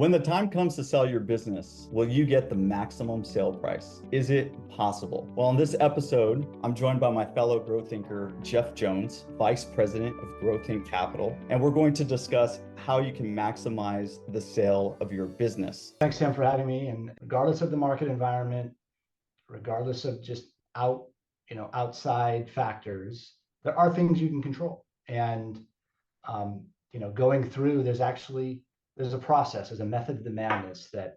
When the time comes to sell your business, will you get the maximum sale price? Is it possible? Well, in this episode, I'm joined by my fellow growth thinker, Jeff Jones, Vice President of Growthink Capital, and we're going to discuss how you can maximize the sale of your business. Thanks, Tim, for having me. And regardless of the market environment, regardless of just outside factors, there are things you can control. And going through, there's a process, there's a method to the madness that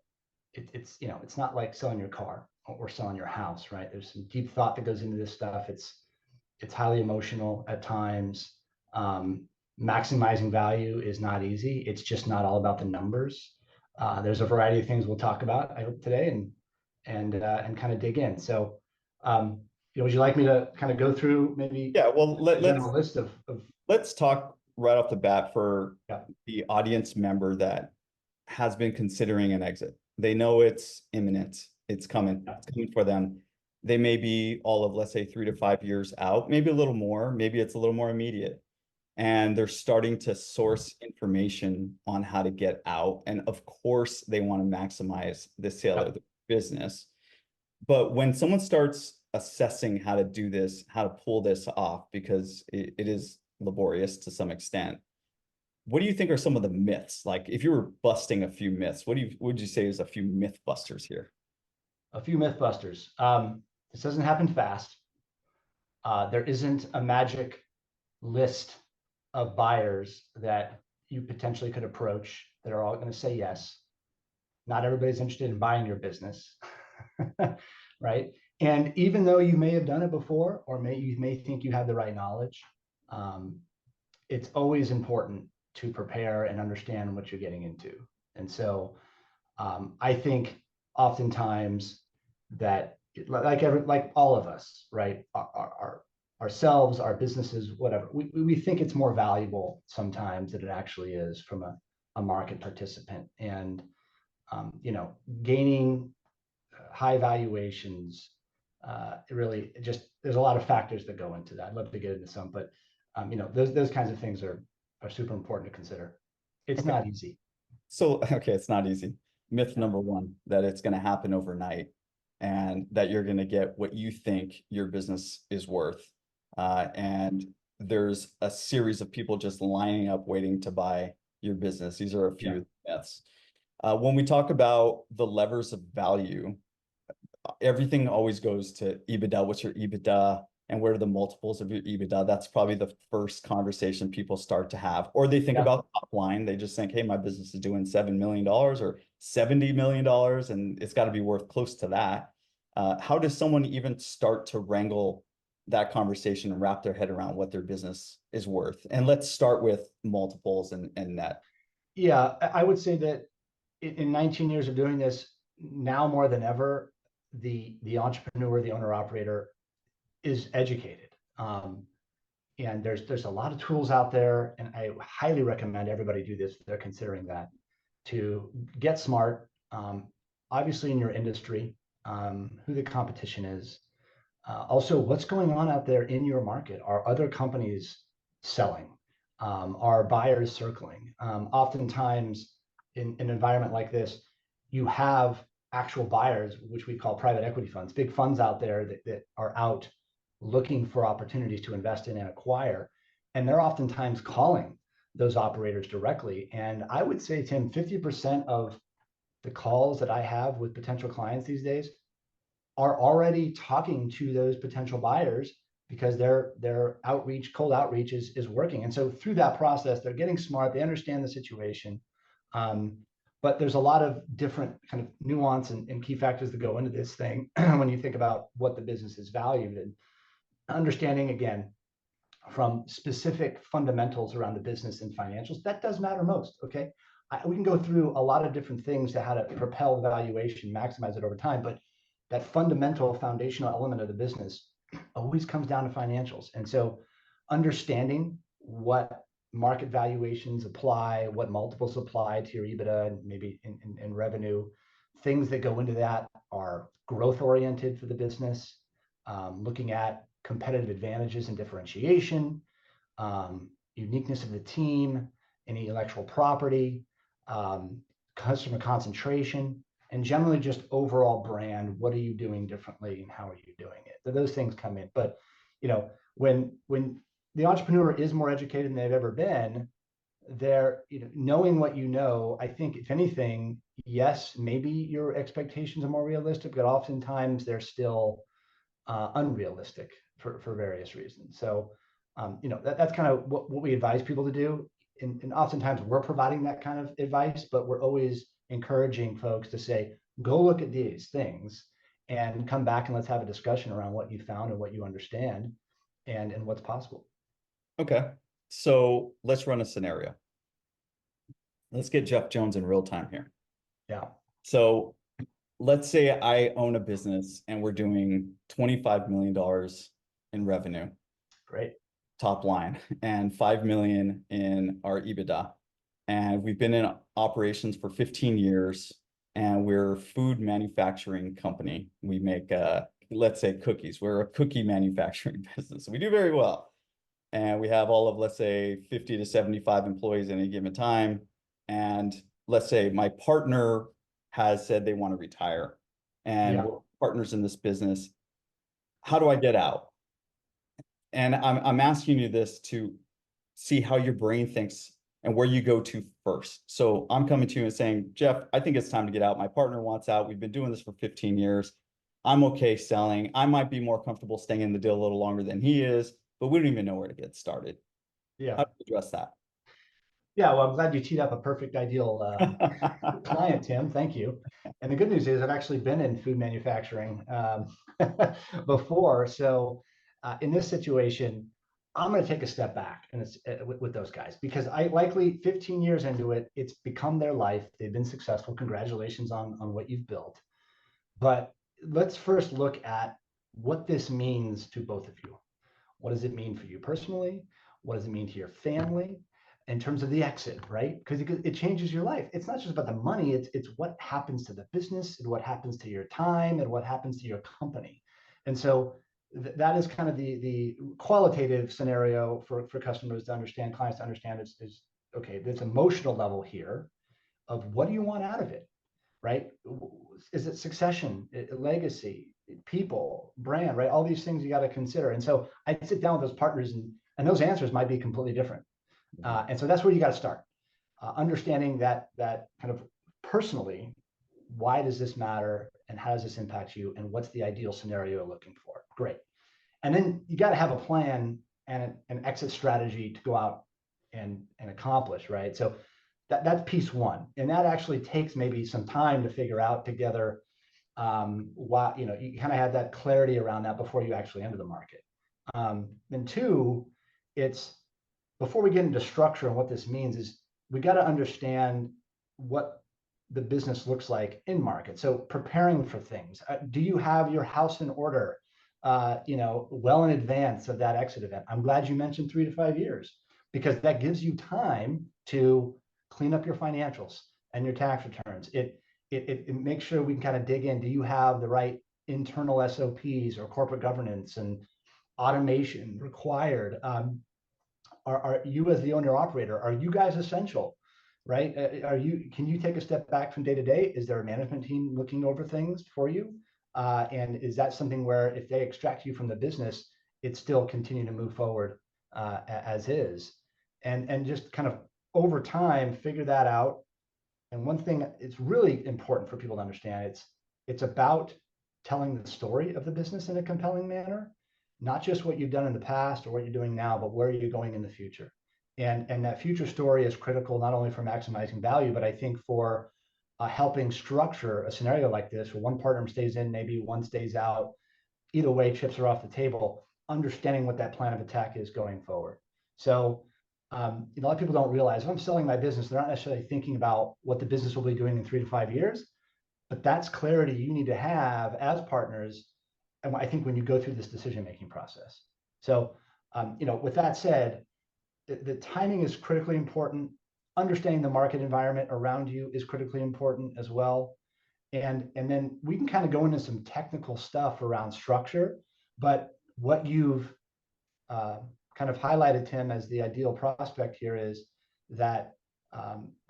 it's not like selling your car or selling your house, right? There's some deep thought that goes into this stuff. It's highly emotional at times. Maximizing value is not easy. It's just not all about the numbers. There's a variety of things we'll talk about, I hope, today, and kind of dig in. So, would you like me to kind of go through maybe? Yeah, well, let's talk right off the bat for the audience member that has been considering an exit. They know it's imminent. It's coming. It's coming for them. They may be all of, let's say, 3 to 5 years out, maybe a little more, maybe it's a little more immediate. And they're starting to source information on how to get out. And of course, they want to maximize the sale of the business. But when someone starts assessing how to do this, how to pull this off, because it is laborious to some extent, what do you think are some of the myths? Like, if you were busting a few myths, what would you say is a few myth busters here? A few myth busters. This doesn't happen fast. There isn't a magic list of buyers that you potentially could approach that are all going to say yes. Not everybody's interested in buying your business, right? And even though you may have done it before, or you may think you have the right knowledge, it's always important to prepare and understand what you're getting into. And so I think oftentimes that, like all of us, right, ourselves, our businesses, whatever, we think it's more valuable sometimes than it actually is from a market participant. And gaining high valuations, there's a lot of factors that go into that. I'd love to get into some, but those kinds of things are super important to consider. It's not easy. So, it's not easy. Myth number one, that it's going to happen overnight and that you're going to get what you think your business is worth. And there's a series of people just lining up waiting to buy your business. These are a few myths. When we talk about the levers of value, everything always goes to EBITDA. What's your EBITDA? And what are the multiples of your EBITDA? That's probably the first conversation people start to have. Or they think about top line. They just think, hey, my business is doing $7 million or $70 million, and it's got to be worth close to that. How does someone even start to wrangle that conversation and wrap their head around what their business is worth? And let's start with multiples and net. Yeah, I would say that in 19 years of doing this, now more than ever, the entrepreneur, the owner operator is educated. And there's a lot of tools out there, and I highly recommend everybody do this if they're considering that, to get smart, obviously in your industry, who the competition is, also what's going on out there in your market. Are other companies selling? Are buyers circling? Oftentimes in an environment like this, you have actual buyers, which we call private equity funds, big funds out there that are out looking for opportunities to invest in and acquire. And they're oftentimes calling those operators directly. And I would say, Tim, 50% of the calls that I have with potential clients these days are already talking to those potential buyers because their outreach, cold outreach is working. And so through that process, they're getting smart, they understand the situation. But there's a lot of different kind of nuance and key factors that go into this thing when you think about what the business is valued, and understanding, again, from specific fundamentals around the business and financials, that does matter most, okay? We can go through a lot of different things to how to propel the valuation, maximize it over time, but that fundamental foundational element of the business always comes down to financials. And so understanding what market valuations apply, what multiples apply to your EBITDA, and maybe in revenue, things that go into that are growth oriented for the business, looking at competitive advantages and differentiation, uniqueness of the team, any intellectual property, customer concentration, and generally just overall brand. What are you doing differently and how are you doing it? So those things come in. But when the entrepreneur is more educated than they've ever been, they're knowing what I think if anything, yes, maybe your expectations are more realistic, but oftentimes they're still unrealistic for various reasons. So that's kind of what we advise people to do. And oftentimes we're providing that kind of advice, but we're always encouraging folks to say, go look at these things and come back and let's have a discussion around what you found and what you understand and what's possible. Okay. So let's run a scenario. Let's get Jeff Jones in real time here. Yeah. So let's say I own a business and we're doing $25 million in revenue. Great. Top line, and 5 million in our EBITDA. And we've been in operations for 15 years, and we're a food manufacturing company. We make, let's say, cookies. We're a cookie manufacturing business. We do very well. And we have all of, let's say, 50 to 75 employees at any given time. And let's say my partner has said they want to retire, and we're partners in this business. How do I get out? And I'm asking you this to see how your brain thinks and where you go to first. So I'm coming to you and saying, Jeff, I think it's time to get out. My partner wants out. We've been doing this for 15 years. I'm okay selling. I might be more comfortable staying in the deal a little longer than he is, but we don't even know where to get started. Yeah. How do you address that? Yeah, well, I'm glad you teed up a perfect ideal client, Tim. Thank you. And the good news is I've actually been in food manufacturing before. So in this situation, I'm going to take a step back and it's with those guys, because I likely 15 years into it, it's become their life. They've been successful. Congratulations on what you've built. But let's first look at what this means to both of you. What does it mean for you personally? What does it mean to your family in terms of the exit, right? Because it changes your life. It's not just about the money, it's what happens to the business and what happens to your time and what happens to your company. And so that is kind of the qualitative scenario for customers to understand, clients to understand is okay, this emotional level here of what do you want out of it, right? Is it succession, legacy, people, brand, right? All these things you got to consider. And so I sit down with those partners and those answers might be completely different. And so that's where you got to start. Understanding that kind of personally, why does this matter and how does this impact you and what's the ideal scenario you're looking for? Great. And then you got to have a plan and an exit strategy to go out and accomplish, right? So that's piece one. And that actually takes maybe some time to figure out together why, you kind of have that clarity around that before you actually enter the market. And two, it's before we get into structure and what this means is we got to understand what the business looks like in market. So preparing for things. Do you have your house in order, well in advance of that exit event? I'm glad you mentioned 3 to 5 years, because that gives you time to clean up your financials and your tax returns. It makes sure we can kind of dig in. Do you have the right internal SOPs or corporate governance and automation required? Are you, as the owner operator, are you guys essential, right? Can you take a step back from day to day? Is there a management team looking over things for you? And is that something where if they extract you from the business, it's still continue to move forward as is? And just kind of over time, figure that out. And one thing it's really important for people to understand, it's about telling the story of the business in a compelling manner, not just what you've done in the past or what you're doing now, but where you're going in the future. And that future story is critical not only for maximizing value, but I think for helping structure a scenario like this where one partner stays in, maybe one stays out. Either way, chips are off the table, understanding what that plan of attack is going forward. So a lot of people don't realize if I'm selling my business, they're not necessarily thinking about what the business will be doing in 3 to 5 years, but that's clarity you need to have as partners. And I think when you go through this decision-making process. So, with that said, the timing is critically important. Understanding the market environment around you is critically important as well. And then we can kind of go into some technical stuff around structure, but what you've kind of highlighted, Tim, as the ideal prospect here is that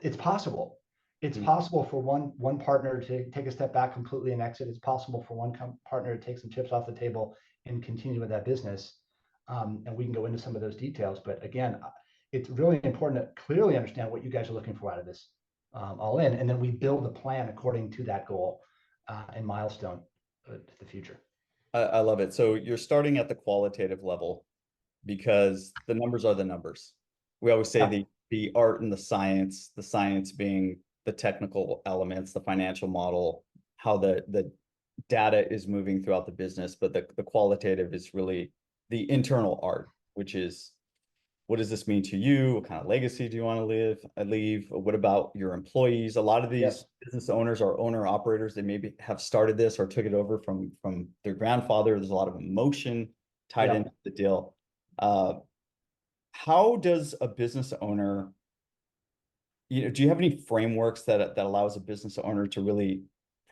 it's possible. It's possible for one partner to take a step back completely and exit. It's possible for one partner to take some chips off the table and continue with that business. And we can go into some of those details. But again, it's really important to clearly understand what you guys are looking for out of this all in. And then we build a plan according to that goal and milestone to the future. I love it. So you're starting at the qualitative level because the numbers are the numbers. We always say Yeah. the art and the science being the technical elements, the financial model, how the data is moving throughout the business, but the qualitative is really the internal art, which is what does this mean to you? What kind of legacy do you want to leave? What about your employees? A lot of these Yes. business owners are owner operators. They maybe have started this or took it over from their grandfather. There's a lot of emotion tied Yeah. into the deal. How does a business owner, do you have any frameworks that allows a business owner to really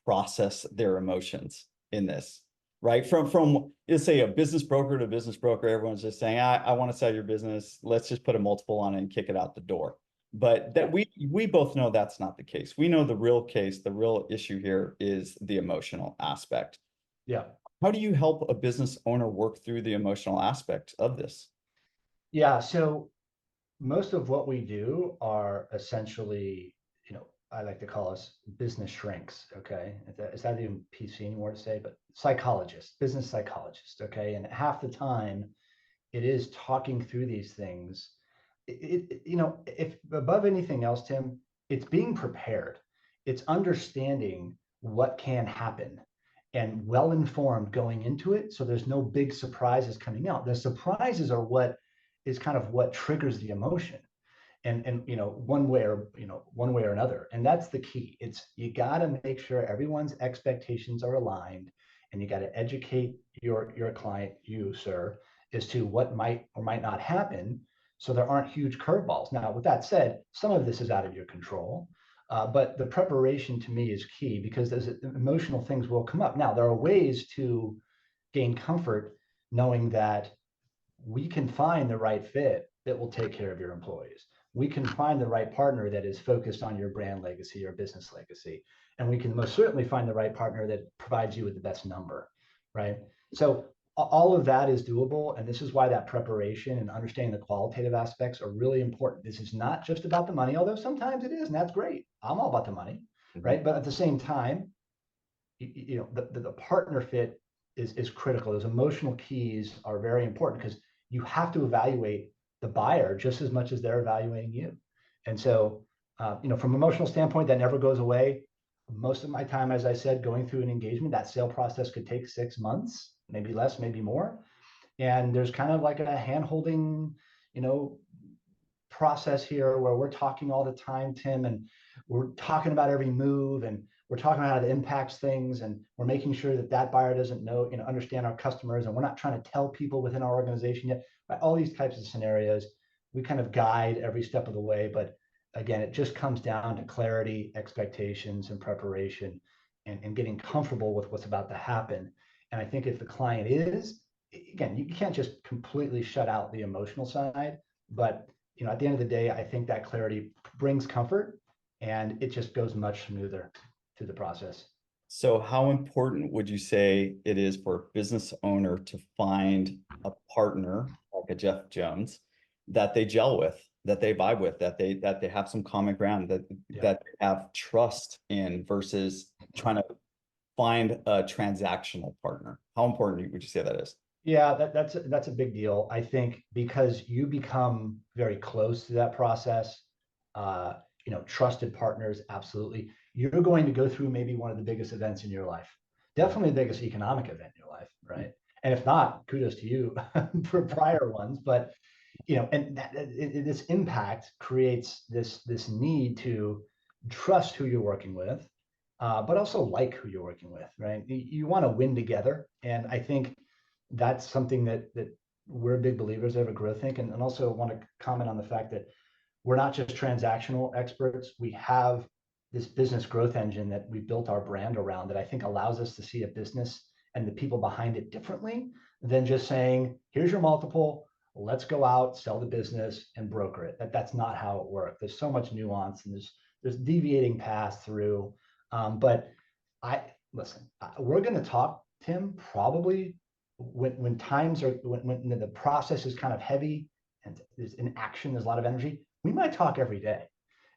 process their emotions in this? Right? From let's say a business broker to business broker, everyone's just saying, I want to sell your business. Let's just put a multiple on it and kick it out the door. But that we both know that's not the case. We know the real case, the real issue here is the emotional aspect. Yeah. How do you help a business owner work through the emotional aspect of this? Yeah. So most of what we do are essentially, I like to call us business shrinks. Okay. Is that even PC anymore to say, but psychologists, business psychologists. Okay. And half the time it is talking through these things. If above anything else, Tim, it's being prepared. It's understanding what can happen and well informed going into it. So there's no big surprises coming out. The surprises are what is kind of what triggers the emotion and one way or another, and that's the key. It's you got to make sure everyone's expectations are aligned, and you got to educate your client, you sir, as to what might or might not happen, so there aren't huge curveballs. Now with that said, some of this is out of your control, but the preparation to me is key, because those emotional things will come up. Now there are ways to gain comfort knowing that we can find the right fit that will take care of your employees. We can find the right partner that is focused on your brand legacy or business legacy. And we can most certainly find the right partner that provides you with the best number, right? So all of that is doable. And this is why that preparation and understanding the qualitative aspects are really important. This is not just about the money, although sometimes it is, and that's great. I'm all about the money, right? But at the same time, the partner fit is critical. Those emotional keys are very important, because you have to evaluate the buyer just as much as they're evaluating you. And so, from an emotional standpoint, that never goes away. Most of my time, as I said, going through an engagement, that sale process could take 6 months, maybe less, maybe more. And there's kind of like a hand-holding, process here where we're talking all the time, Tim, and we're talking about every move, and we're talking about how it impacts things, and we're making sure that that buyer doesn't understand our customers, and we're not trying to tell people within our organization yet. Right? All these types of scenarios, we kind of guide every step of the way. But again, it just comes down to clarity, expectations, and preparation, and getting comfortable with what's about to happen. And I think if the client is, again, you can't just completely shut out the emotional side, but at the end of the day, I think that clarity brings comfort, and it just goes much smoother through the process. So how important would you say it is for a business owner to find a partner like a Jeff Jones that they gel with, that they vibe with, that they have some common ground, that they have trust in, versus trying to find a transactional partner? How important would you say that is? Yeah, that's a big deal. I think because you become very close to that process, trusted partners, absolutely. You're going to go through maybe one of the biggest events in your life, definitely the biggest economic event in your life, right? And if not, kudos to you for prior ones. But and this impact creates this need to trust who you're working with, but also like who you're working with, right? You want to win together, and I think that's something that we're big believers of at Growthink. And also want to comment on the fact that we're not just transactional experts. We have this business growth engine that we built our brand around, that I think allows us to see a business and the people behind it differently than just saying, here's your multiple, let's go out, sell the business and broker it. That's not how it works. There's so much nuance, and there's deviating paths through. But listen, we're going to talk, Tim, probably when times are, when the process is kind of heavy and there's in action, there's a lot of energy, we might talk every day.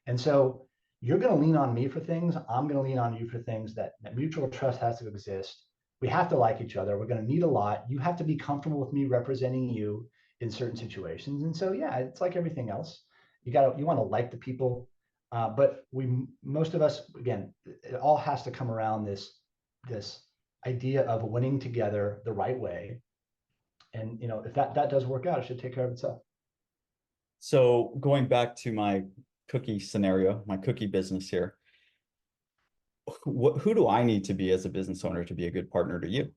And so you're going to lean on me for things. I'm going to lean on you for things. That mutual trust has to exist. We have to like each other. We're going to meet a lot. You have to be comfortable with me representing you in certain situations. And so, yeah, it's like everything else. You want to like the people. But most of us, again, it all has to come around this idea of winning together the right way. And, if that does work out, it should take care of itself. So going back to my cookie scenario, my cookie business here, who do I need to be as a business owner to be a good partner to you?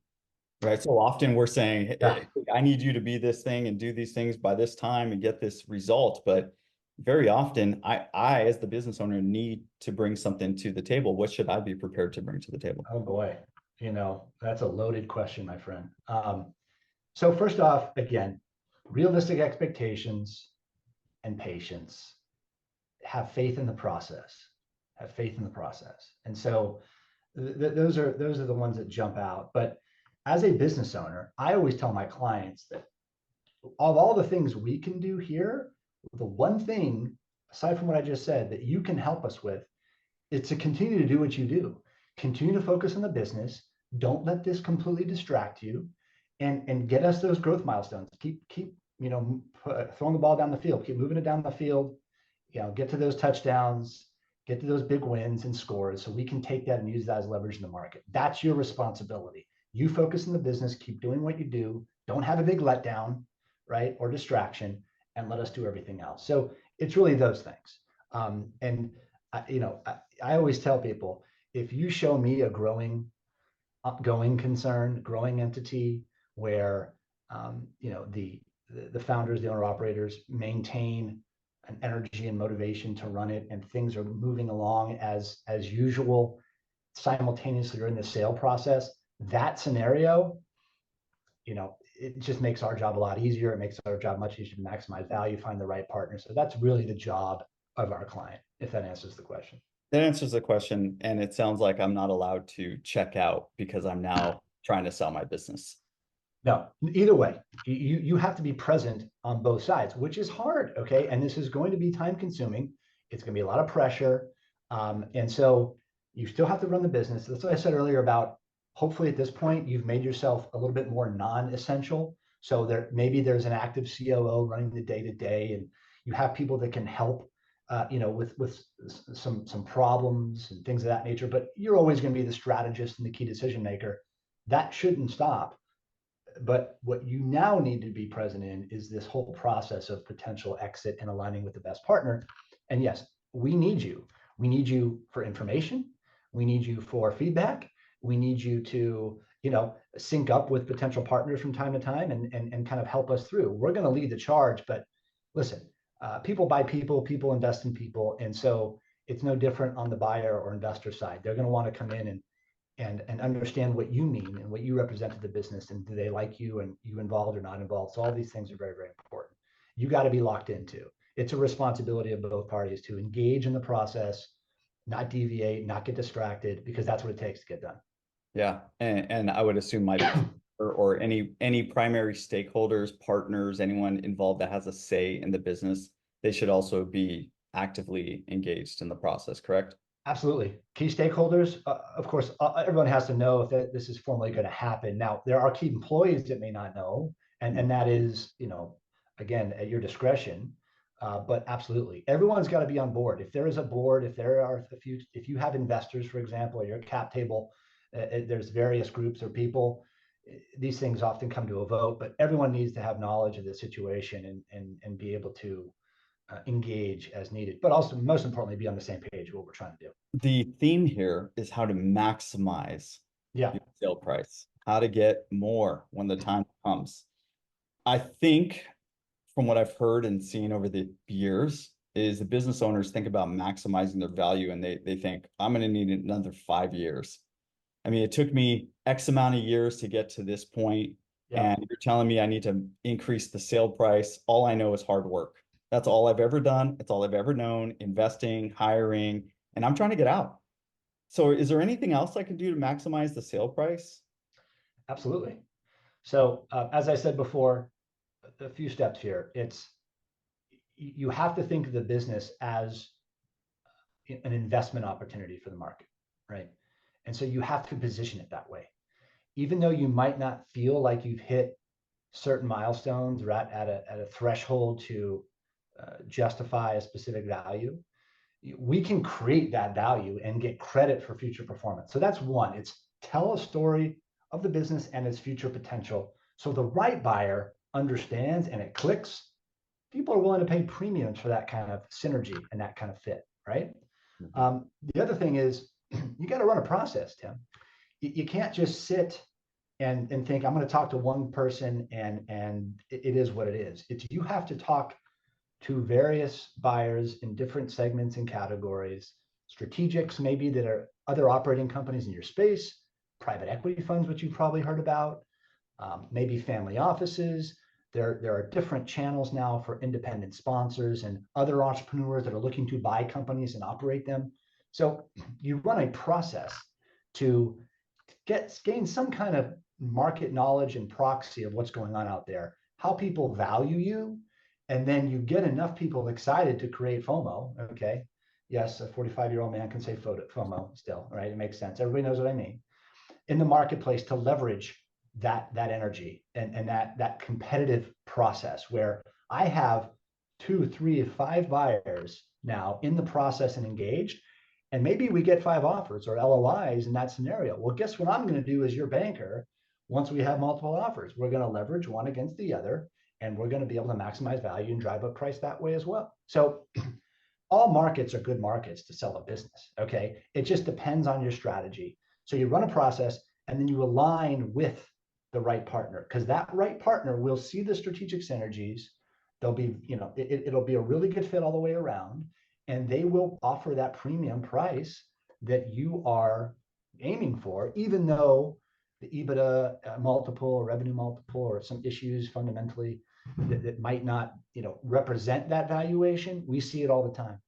Right. So often we're saying, Yeah. hey, I need you to be this thing and do these things by this time and get this result. But very often as the business owner need to bring something to the table. What should I be prepared to bring to the table? Oh boy, that's a loaded question, my friend. So first off, again, realistic expectations and patience. Have faith in the process. Have faith in the process. And so those are the ones that jump out. But as a business owner, I always tell my clients that of all the things we can do here, the one thing, aside from what I just said, that you can help us with is to continue to do what you do. Continue to focus on the business. Don't let this completely distract you, and get us those growth milestones. Keep throwing the ball down the field. Keep moving it down the field. Get to those touchdowns. Get to those big wins and scores, so we can take that and use that as leverage in the market. That's your responsibility. You focus on the business. Keep doing what you do. Don't have a big letdown, right, or distraction, and let us do everything else. So it's really those things. And I always tell people, if you show me a going concern, growing entity where the founders, the owner operators maintain an energy and motivation to run it, and things are moving along as usual, simultaneously or in the sale process, that scenario, it just makes our job a lot easier. It makes our job much easier to maximize value, find the right partner. So that's really the job of our client, if that answers the question. That answers the question. And it sounds like I'm not allowed to check out because I'm now trying to sell my business. No, either way, you have to be present on both sides, which is hard. Okay. And this is going to be time consuming. It's going to be a lot of pressure. And so you still have to run the business. That's what I said earlier about, hopefully at this point, you've made yourself a little bit more non-essential. So maybe there's an active COO running the day to day, and you have people that can help, with some problems and things of that nature, but you're always going to be the strategist and the key decision maker. That shouldn't stop. But what you now need to be present in is this whole process of potential exit and aligning with the best partner. And yes, we need you. We need you for information. We need you for feedback. We need you to, sync up with potential partners from time to time and kind of help us through. We're going to lead the charge, but listen, people buy people, people invest in people. And so it's no different on the buyer or investor side. They're going to want to come in and understand what you mean and what you represent to the business, and do they like you, and you involved or not involved. So all these things are very, very important. You got to be locked into. It's a responsibility of both parties to engage in the process, not deviate, not get distracted, because that's what it takes to get done. Yeah. And I would assume my or any primary stakeholders, partners, anyone involved that has a say in the business, they should also be actively engaged in the process, correct? Absolutely. Key stakeholders, of course, everyone has to know if this is formally going to happen. Now, there are key employees that may not know, and that is, again, at your discretion. But absolutely, everyone's got to be on board. If there is a board, if you have investors, for example, or your cap table, there's various groups or people. These things often come to a vote, but everyone needs to have knowledge of the situation and be able to engage as needed, but also most importantly, be on the same page of what we're trying to do. The theme here is how to maximize Yeah. your sale price, how to get more when the time comes. I think from what I've heard and seen over the years is the business owners think about maximizing their value, and they think, I'm going to need another 5 years. I mean, it took me X amount of years to get to this point, and you're telling me I need to increase the sale price. All I know is hard work. That's all I've ever done. It's all I've ever known, investing, hiring, and I'm trying to get out. So is there anything else I can do to maximize the sale price? Absolutely. So as I said before, a few steps here. It's you have to think of the business as an investment opportunity for the market, right? And so you have to position it that way. Even though you might not feel like you've hit certain milestones or at a threshold to justify a specific value, we can create that value and get credit for future performance. So that's one. It's tell a story of the business and its future potential. So the right buyer understands and it clicks. People are willing to pay premiums for that kind of synergy and that kind of fit, right? Mhm. The other thing is you got to run a process, Tim. You can't just sit and think I'm going to talk to one person and it is what it is. It's you have to talk to various buyers in different segments and categories, strategics maybe that are other operating companies in your space, private equity funds, which you've probably heard about, maybe family offices. There are different channels now for independent sponsors and other entrepreneurs that are looking to buy companies and operate them. So you run a process to gain some kind of market knowledge and proxy of what's going on out there, how people value you, and then you get enough people excited to create FOMO. Okay, yes, a 45-year-old man can say FOMO still, right? It makes sense. Everybody knows what I mean. In the marketplace to leverage that energy and that competitive process where I have 2, 3, 5 buyers now in the process and engaged, and maybe we get 5 offers or LOIs in that scenario. Well, guess what I'm going to do as your banker? Once we have multiple offers, we're going to leverage one against the other, and we're going to be able to maximize value and drive up price that way as well. So all markets are good markets to sell a business. Okay. It just depends on your strategy. So you run a process and then you align with the right partner because that right partner will see the strategic synergies. They'll be, it'll be a really good fit all the way around. And they will offer that premium price that you are aiming for, even though the EBITDA multiple or revenue multiple or some issues fundamentally that might not, represent that valuation. We see it all the time.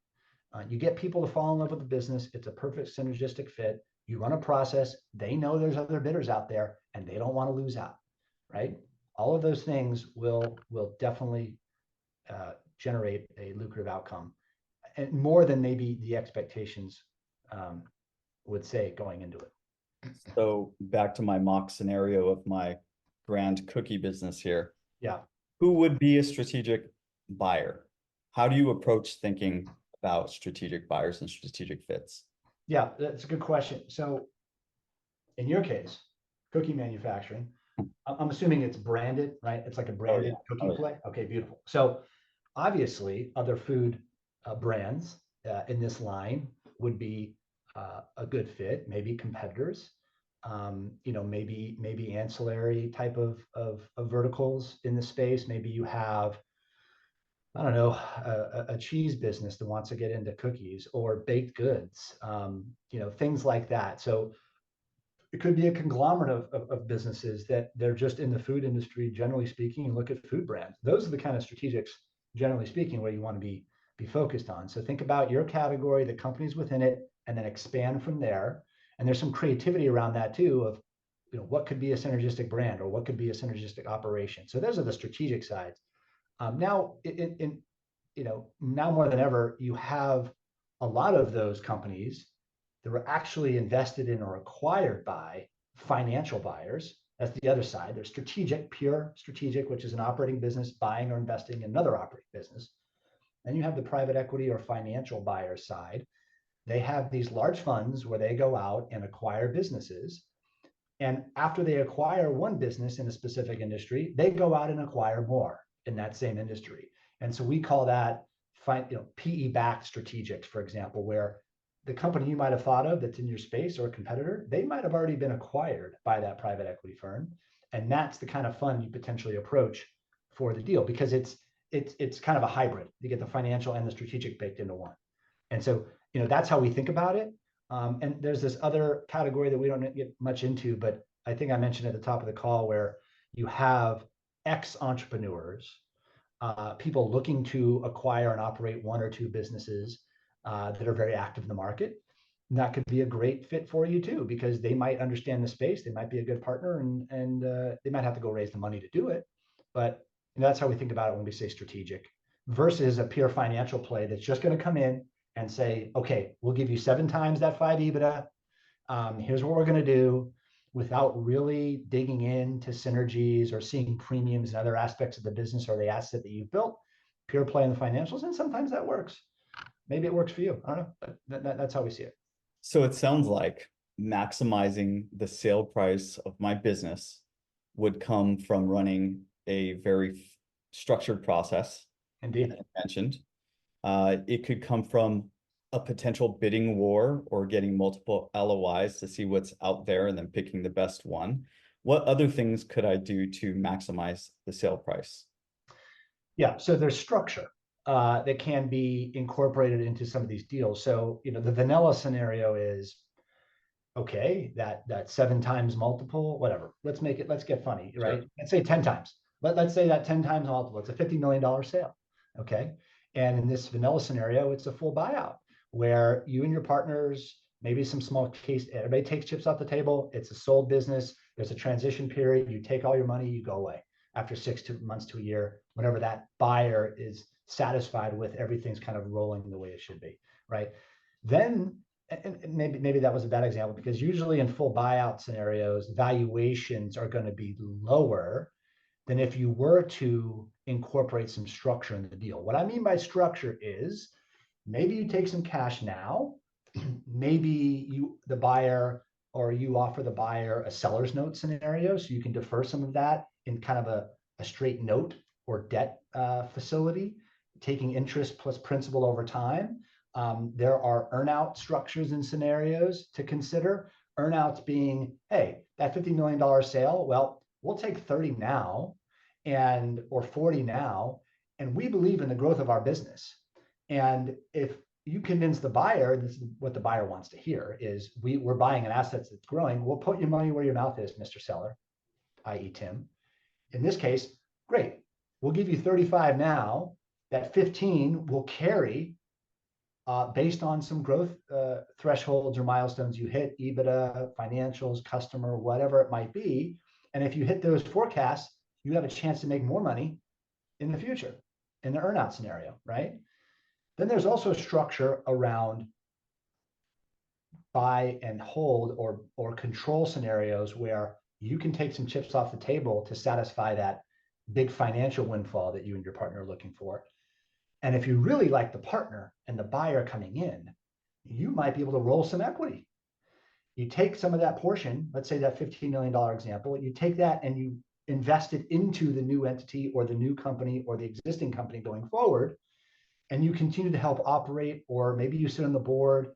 You get people to fall in love with the business. It's a perfect synergistic fit. You run a process. They know there's other bidders out there, and they don't want to lose out, right? All of those things will definitely generate a lucrative outcome, and more than maybe the expectations would say going into it. So back to my mock scenario of my grand cookie business here. Yeah. Who would be a strategic buyer? How do you approach thinking about strategic buyers and strategic fits? Yeah, that's a good question. So in your case, cookie manufacturing, I'm assuming it's branded, right? It's like a Oh branded yeah. cookie Oh, yeah. play. Okay, beautiful. So obviously, other food brands in this line would be a good fit. Maybe competitors, maybe ancillary type of verticals in the space. Maybe you have, I don't know, a cheese business that wants to get into cookies or baked goods, things like that. So it could be a conglomerate of businesses that they're just in the food industry, generally speaking, and look at food brands. Those are the kind of strategics, generally speaking, where you want to be focused on. So think about your category, the companies within it, and then expand from there. And there's some creativity around that too of, what could be a synergistic brand or what could be a synergistic operation. So those are the strategic sides. Now, now more than ever, you have a lot of those companies that were actually invested in or acquired by financial buyers. That's the other side. There's strategic, pure strategic, which is an operating business buying or investing in another operating business. Then you have the private equity or financial buyer side. They have these large funds where they go out and acquire businesses. And after they acquire one business in a specific industry, they go out and acquire more in that same industry. And so we call that PE-backed strategics, for example, where the company you might have thought of that's in your space or a competitor, they might have already been acquired by that private equity firm. And that's the kind of fund you potentially approach for the deal because it's kind of a hybrid. You get the financial and the strategic baked into one. And so, that's how we think about it. And there's this other category that we don't get much into, but I think I mentioned at the top of the call where you have ex-entrepreneurs, people looking to acquire and operate one or two businesses, that are very active in the market. And that could be a great fit for you too, because they might understand the space. They might be a good partner, and they might have to go raise the money to do it. But that's how we think about it when we say strategic, versus a pure financial play that's just going to come in and say, okay, we'll give you 7 times that 5 EBITDA. Here's what we're going to do, without really digging into synergies or seeing premiums and other aspects of the business or the asset that you've built. Pure play in the financials, and sometimes that works. Maybe it works for you. I don't know, but that's how we see it. So it sounds like maximizing the sale price of my business would come from running a very structured process. Indeed. As I mentioned. It could come from a potential bidding war or getting multiple LOIs to see what's out there and then picking the best one. What other things could I do to maximize the sale price? Yeah, so there's structure that can be incorporated into some of these deals. So, the vanilla scenario is, okay, that 7 times multiple, whatever. Let's get funny, right? Sure. Let's say 10 times. Let's say that 10 times multiple, it's a $50 million sale. Okay. And in this vanilla scenario, it's a full buyout where you and your partners, maybe some small case, everybody takes chips off the table. It's a sold business. There's a transition period. You take all your money, you go away after 6 months to a year, whenever that buyer is satisfied with everything's kind of rolling the way it should be, right? Then, and maybe that was a bad example, because usually in full buyout scenarios, valuations are going to be lower than if you were to incorporate some structure in the deal. What I mean by structure is, maybe you take some cash now, maybe the buyer, or you offer the buyer a seller's note scenario, so you can defer some of that in kind of a straight note or debt facility, taking interest plus principal over time. There are earnout structures and scenarios to consider. Earnouts being, hey, that $50 million sale, well, we'll take 30 now or 40 now, and we believe in the growth of our business. And if you convince the buyer, this is what the buyer wants to hear, is we're buying an asset that's growing. We'll put your money where your mouth is, Mr. Seller, i.e. Tim. In this case, great. We'll give you 35 now. That 15 will carry based on some growth thresholds or milestones you hit, EBITDA, financials, customer, whatever it might be. And if you hit those forecasts, you have a chance to make more money in the future in the earnout scenario, right? Then there's also a structure around buy and hold or control scenarios where you can take some chips off the table to satisfy that big financial windfall that you and your partner are looking for. And if you really like the partner and the buyer coming in, you might be able to roll some equity. You take some of that portion, let's say that $15 million example, you take that and you invest it into the new entity or the new company or the existing company going forward, and you continue to help operate, or maybe you sit on the board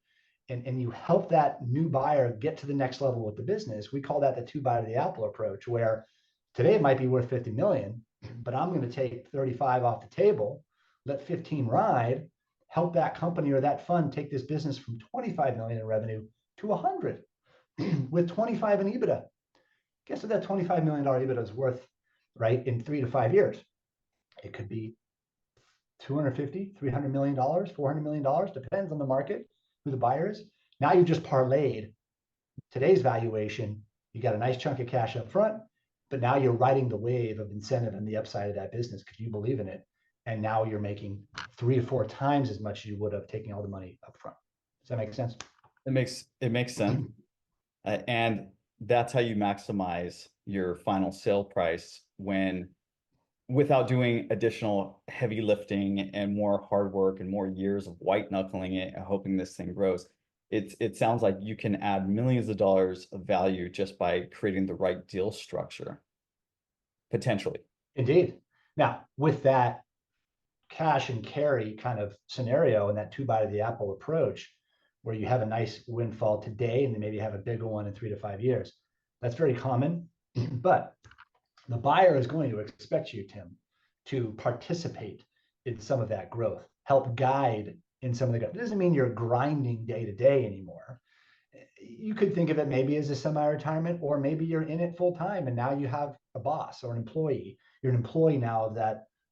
and you help that new buyer get to the next level with the business. We call that the 2 bite of the apple approach, where today it might be worth 50 million, but I'm going to take 35 off the table, let 15 ride, help that company or that fund take this business from 25 million in revenue to 100 with 25 in EBITDA. Guess what that $25 million EBITDA is worth, right, in 3 to 5 years? It could be $250, $300 million, $400 million, depends on the market, who the buyer is. Now you've just parlayed today's valuation. You got a nice chunk of cash up front, but now you're riding the wave of incentive and the upside of that business because you believe in it. And now you're making 3 or 4 times as much as you would have taking all the money up front. Does that make sense? It makes sense. And that's how you maximize your final sale price without doing additional heavy lifting and more hard work and more years of white knuckling it and hoping this thing grows. It sounds like you can add millions of dollars of value just by creating the right deal structure, potentially. Indeed. Now, with that cash and carry kind of scenario and that 2 bite of the apple approach, where you have a nice windfall today and then maybe have a bigger one in 3 to 5 years, that's very common. But the buyer is going to expect you, Tim, to participate in some of that growth, help guide in some of the growth. It doesn't mean you're grinding day to day anymore. You could think of it maybe as a semi-retirement, or maybe you're in it full time and now you have a boss or an employee. You're an employee now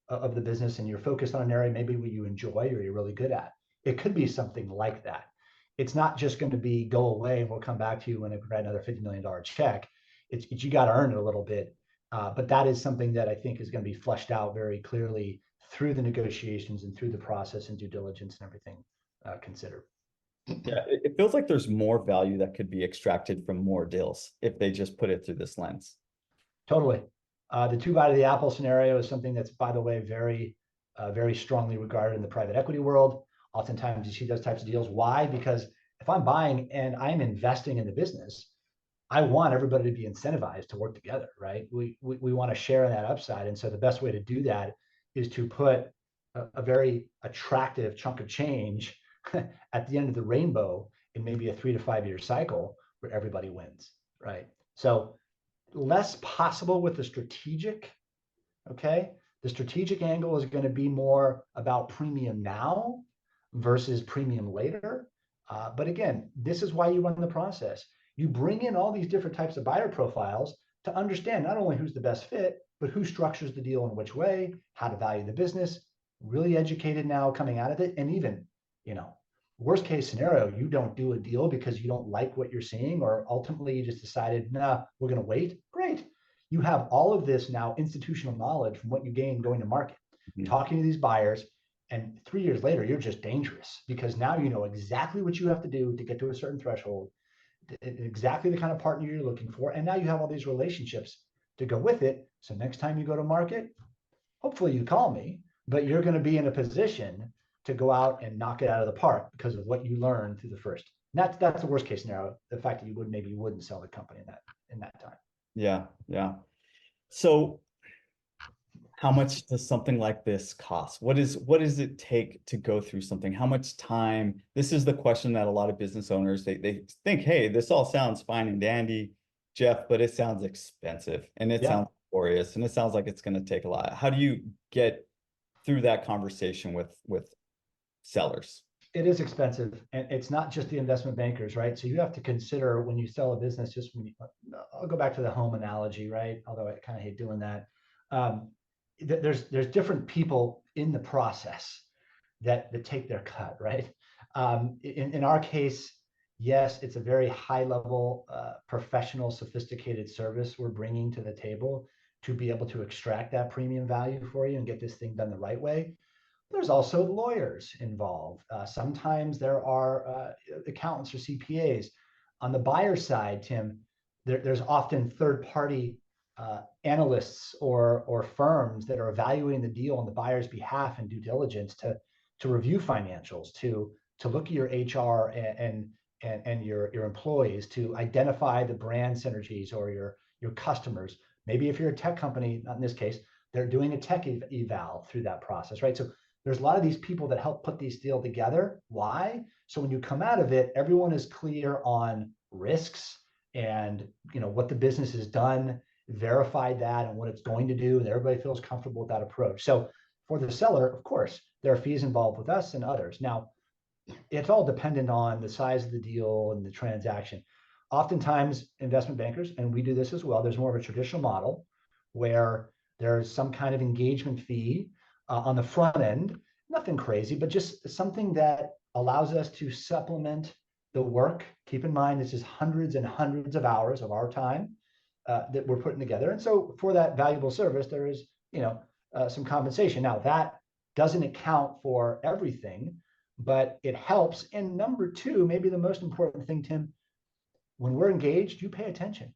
of the business, and you're focused on an area maybe what you enjoy or you're really good at. It could be something like that. It's not just going to be go away and we'll come back to you when I provide another $50 million check. It's you got to earn it a little bit. But that is something that I think is going to be fleshed out very clearly through the negotiations and through the process and due diligence and everything considered. Yeah, it feels like there's more value that could be extracted from more deals if they just put it through this lens. Totally. The two bite of the apple scenario is something that's, by the way, very strongly regarded in the private equity world. Oftentimes you see those types of deals. Why? Because if I'm buying and I'm investing in the business, I want everybody to be incentivized to work together, right? We want to share in that upside. And so the best way to do that is to put a very attractive chunk of change at the end of the rainbow in maybe a 3 to 5 year cycle where everybody wins, right? So less possible with the strategic, okay? The strategic angle is going to be more about premium now versus premium later. But again, this is why you run the process. You bring in all these different types of buyer profiles to understand not only who's the best fit, but who structures the deal in which way, how to value the business, really educated now coming out of it. And even, you know, worst case scenario, you don't do a deal because you don't like what you're seeing, or ultimately you just decided, nah, we're going to wait. Great. You have all of this now institutional knowledge from what you gained going to market, talking to these buyers. And 3 years later, you're just dangerous because now you know exactly what you have to do to get to a certain threshold, exactly the kind of partner you're looking for. And now you have all these relationships to go with it. So next time you go to market, hopefully you call me, but you're going to be in a position to go out and knock it out of the park because of what you learned through the first. And that's the worst case scenario. The fact that you wouldn't sell the company in that time. Yeah, yeah. So how much does something like this cost? What does it take to go through something? How much time? This is the question that a lot of business owners, they think, hey, this all sounds fine and dandy, Jeff, but it sounds expensive and it sounds laborious and it sounds like it's going to take a lot. How do you get through that conversation with sellers? It is expensive, and it's not just the investment bankers, right? So you have to consider when you sell a business, just when you, I'll go back to the home analogy, right? Although I kind of hate doing that. There's different people in the process that take their cut, right? In our case, yes, it's a very high level, professional, sophisticated service we're bringing to the table to be able to extract that premium value for you and get this thing done the right way. There's also lawyers involved. Sometimes there are accountants or CPAs. On the buyer side, Tim, there's often third-party analysts or firms that are evaluating the deal on the buyer's behalf and due diligence to review financials, to look at your HR and your employees, to identify the brand synergies or your customers. Maybe if you're a tech company, not in this case, they're doing a tech eval through that process, right? So there's a lot of these people that help put these deals together. Why? So when you come out of it, everyone is clear on risks and what the business has done, verified that and what it's going to do, and everybody feels comfortable with that approach. So for the seller, of course, there are fees involved with us and others. Now, it's all dependent on the size of the deal and the transaction. Oftentimes, investment bankers, and we do this as well, there's more of a traditional model where there's some kind of engagement fee on the front end, nothing crazy, but just something that allows us to supplement the work. Keep in mind, this is hundreds and hundreds of hours of our time that we're putting together. And so for that valuable service, there is, some compensation. Now that doesn't account for everything, but it helps. And number two, maybe the most important thing, Tim, when we're engaged, you pay attention.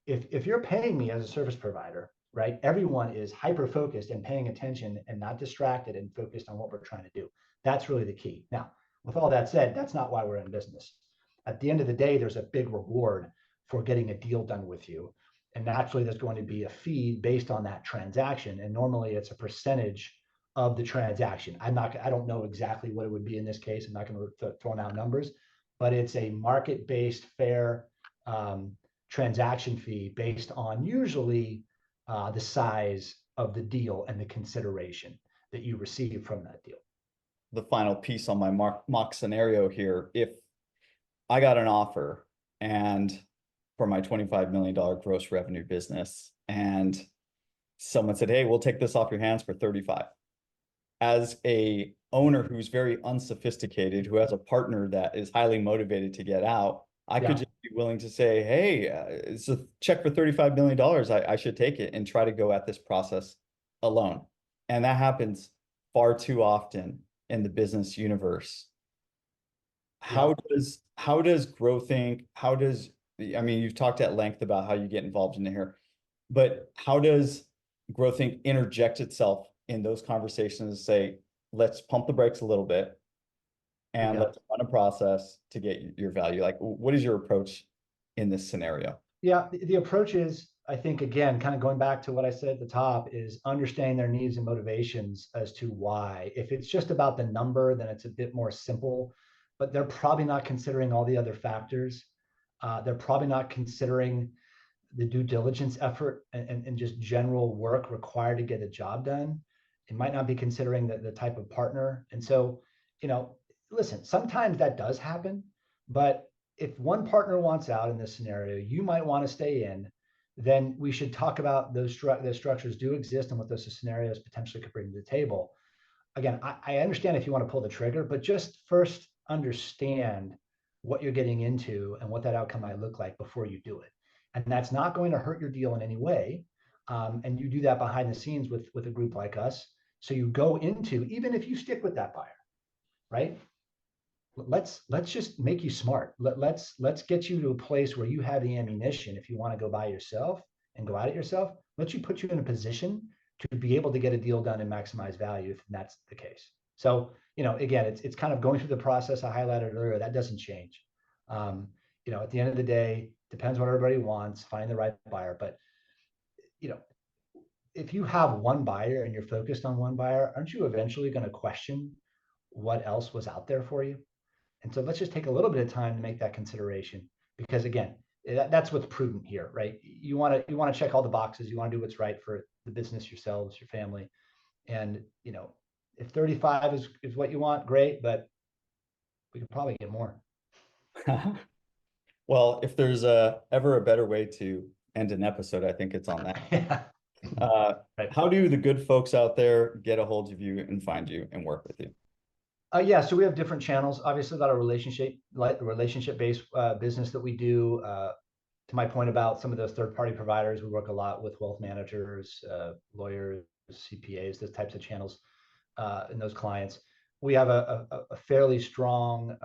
If you're paying me as a service provider, right? Everyone is hyper-focused and paying attention and not distracted and focused on what we're trying to do. That's really the key. Now, with all that said, that's not why we're in business. At the end of the day, there's a big reward for getting a deal done with you. And naturally, there's going to be a fee based on that transaction. And normally it's a percentage of the transaction. I don't know exactly what it would be in this case. I'm not going to throw out numbers, but it's a market-based fair transaction fee based on usually the size of the deal and the consideration that you receive from that deal. The final piece on my mock scenario here, if I got an offer and for my $25 million gross revenue business and someone said, hey, we'll take this off your hands for 35. As a owner who's very unsophisticated, who has a partner that is highly motivated to get out, I could Yeah. just be willing to say, hey, it's a check for $35 million. I should take it and try to go at this process alone. And that happens far too often in the business universe. Yeah. How does Growthink, I mean, you've talked at length about how you get involved in here, but how does Growthink interject itself in those conversations and say, let's pump the brakes a little bit and Yeah. let's run a process to get your value? Like, what is your approach in this scenario? Yeah. The approach is, I think, again, kind of going back to what I said at the top, is understanding their needs and motivations as to why. If it's just about the number, then it's a bit more simple, but they're probably not considering all the other factors. They're probably not considering the due diligence effort and just general work required to get a job done. It might not be considering the type of partner. And so, you know, listen, sometimes that does happen, but if one partner wants out in this scenario, you might want to stay in, then we should talk about those structures do exist and what those scenarios potentially could bring to the table. Again, I understand if you want to pull the trigger, but just first understand what you're getting into and what that outcome might look like before you do it. And that's not going to hurt your deal in any way. And you do that behind the scenes with a group like us. So you go into, even if you stick with that buyer, right? Let's just make you smart. Let's get you to a place where you have the ammunition. If you want to go by yourself and go at it yourself, let you put you in a position to be able to get a deal done and maximize value if that's the case. So, you know, again, it's kind of going through the process I highlighted earlier. That doesn't change. Um, you know, at the end of the day, depends what everybody wants, find the right buyer. But, you know, if you have one buyer and you're focused on one buyer, aren't you eventually going to question what else was out there for you? And so let's just take a little bit of time to make that consideration, because again, that's what's prudent here, right? You want to check all the boxes. You want to do what's right for the business, yourselves, your family, and you know, if 35 is what you want, great, but we could probably get more. Well, if there's ever a better way to end an episode, I think it's on that. Yeah. Uh, Right. how do the good folks out there get a hold of you and find you and work with you? Yeah, so we have different channels. Obviously, a lot of relationship based business that we do. To my point about some of those third party providers, we work a lot with wealth managers, lawyers, CPAs, those types of channels, and those clients. We have a fairly strong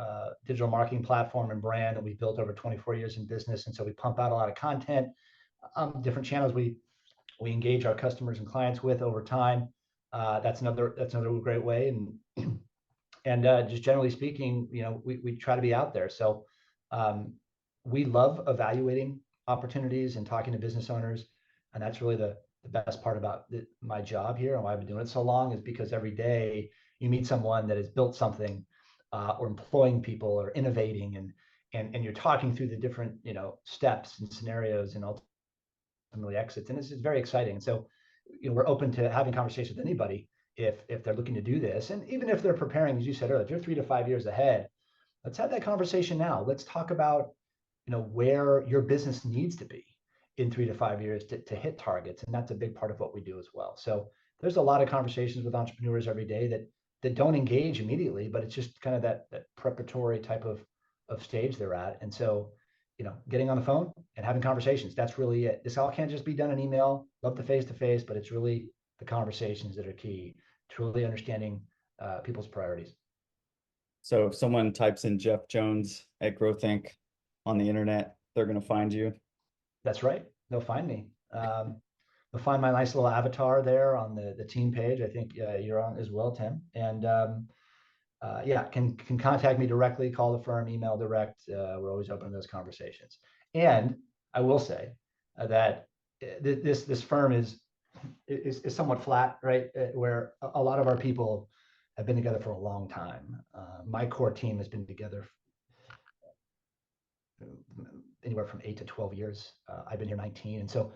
digital marketing platform and brand that we've built over 24 years in business, and so we pump out a lot of content, different channels we engage our customers and clients with over time. That's another great way, and just generally speaking, you know, we try to be out there. So um, we love evaluating opportunities and talking to business owners, and that's really the best part about my job here and why I've been doing it so long, is because every day you meet someone that has built something, or employing people or innovating, and you're talking through the different, you know, steps and scenarios and ultimately exits, and it's very exciting. So, you know, we're open to having conversations with anybody if they're looking to do this, and even if they're preparing, as you said earlier, if you're 3 to 5 years ahead, let's have that conversation now. Let's talk about, you know, where your business needs to be in 3 to 5 years to hit targets, and that's a big part of what we do as well. So there's a lot of conversations with entrepreneurs every day that don't engage immediately, but it's just kind of that preparatory type of stage they're at. And so, you know, getting on the phone and having conversations, that's really it. This all can't just be done in email. Love the face to face, but it's really the conversations that are key to really understanding people's priorities. So if someone types in Jeff Jones at Growthink on the internet, they're going to find you. That's right. They'll find me. They'll find my nice little avatar there on the team page. I think you're on as well, Tim. And yeah, can contact me directly, call the firm, email direct. We're always open to those conversations. And I will say that this firm is somewhat flat, right? Where a lot of our people have been together for a long time. My core team has been together anywhere from 8 to 12 years. I've been here 19, and so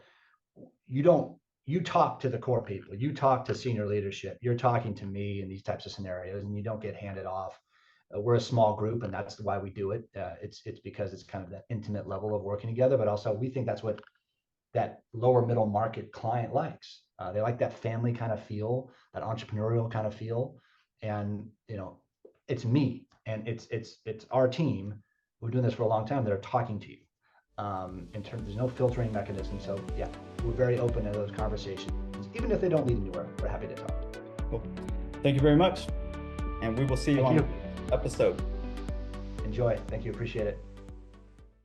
you talk to the core people, you talk to senior leadership, you're talking to me in these types of scenarios, and you don't get handed off. We're a small group, and that's why we do it. It's because it's kind of that intimate level of working together, but also we think that's what that lower middle market client likes. They like that family kind of feel, that entrepreneurial kind of feel. and it's me and it's our team who've been doing this for a long time that are talking to you. In terms, there's no filtering mechanism. So yeah, we're very open to those conversations. Even if they don't lead anywhere, we're happy to talk. Cool. Thank you very much. And we will see you on the episode. Enjoy. Thank you. Appreciate it.